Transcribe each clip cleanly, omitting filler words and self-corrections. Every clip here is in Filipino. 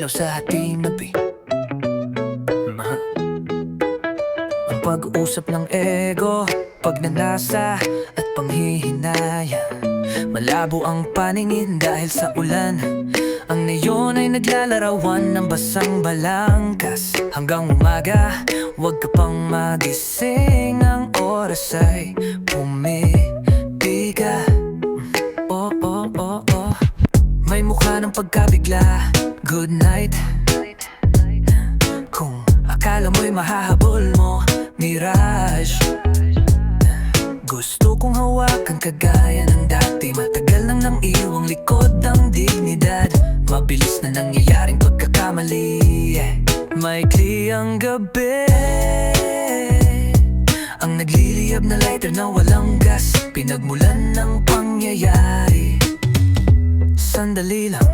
ilaw sa ating nabi. Ang pag-uusap ng ego, pagnanasa at panghihinaya. Malabo ang paningin dahil sa ulan. Ang neon ay naglalarawan ng basang balangkas. Hanggang umaga, huwag ka pang magising. Ang oras ay pumibiga. Oh, oh, oh, oh. May mukha ng pagkabigla. Good night. Kung akala mo'y mahahabol mo, mirage. Gusto kong hawakan kagaya ng dati. Matagal nang nang iwang likod ng dignidad. Mabilis na nangyayaring pagkakamali. Maikli ang gabi, ang nagliliyab na lighter na walang gas. Pinagmulan ng pangyayari. Sandali lang,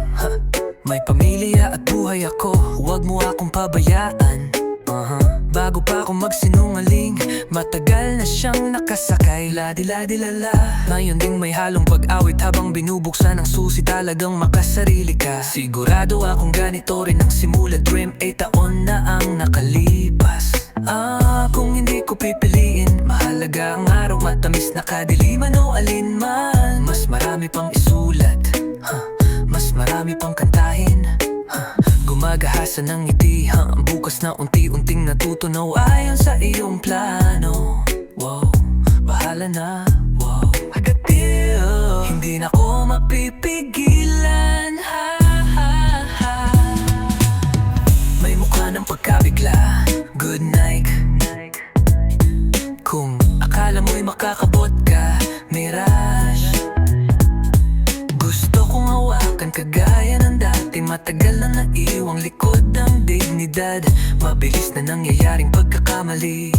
may pamilya at buhay ako. Huwag mo akong pabayaan. Bago pa ako magsinungaling, matagal na siyang nakasakay. Ladi-ladi-lala. Ngayon ding may halong pag-awit habang binubuksan ang susi. Talagang makasarili ka. Sigurado akong ganito rin ang simula. Dream 8 taon na ang nakalipas. Kung hindi ko pipiliin, mahalaga ang araw, matamis na kadiliman o alinman. Mas marami pang isulat, mas marami pang kantahin. Gumagahasa ng ngiti, ang bukas na unti-unting natutunaw ayon sa iyong plano. Wow, bahala na, wow, I got you. Hindi na ako mapipigilan, ha, ha, ha. May mukha ng pagkabigla. Good night. Kung akala mo'y makakabot ka, mirage. Gusto kong hawakan kagaya ng dati. Matagal na naiwang likod ng dignidad. Mabilis na nangyayaring pagkakamali.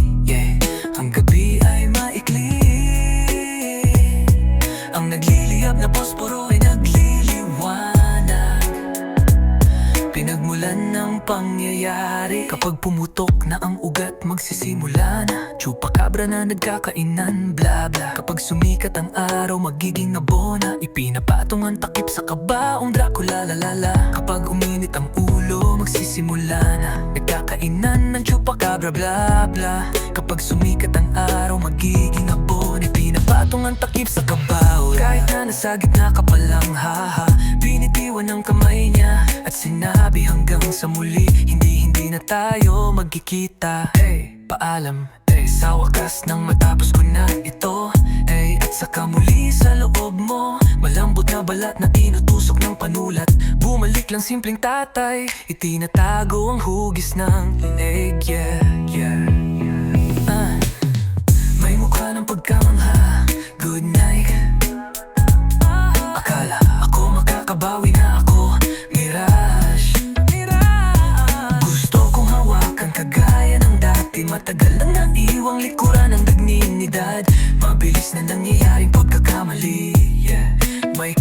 Ang gabi ay maikli. Ang nagliliyab na posporo ay nagliliwanag. Pinagmulan ng pangyayari. Kapag pumutok na ang ugat, magsisimula na chupacabra na nagkakainan, bla bla. Kapag sumikat ang araw, magiging abona. Ipinapatong ang takip sa kabaong Dracula, lalala. Kapag uminit ang ulo, magsisimula na nagkakainan ng chupacabra, bla bla. Kapag sumikat ang araw, magiging abona. Ipinapatong ang takip sa kabaong. Kahit na nasa gitna ka pa lang, haha, binitiwan ng kamay niya at sinabi hanggang sa muli, hindi na tayo magkikita. Paalam, sa wakas nang matapos ko na ito. At saka muli sa loob mo, malambot na balat na tinutusok ng panulat. Bumalik lang simpleng tatay, itinatago ang hugis ng leeg, may mukha ng pagkamangha. Good night. Akala ako makakabawi na ako, mirage. Gusto kong hawakan kagaya ng dati. Matagal lang naiwang likuran ng dignidad. Mabilis na nangyayaring pagkakamali. May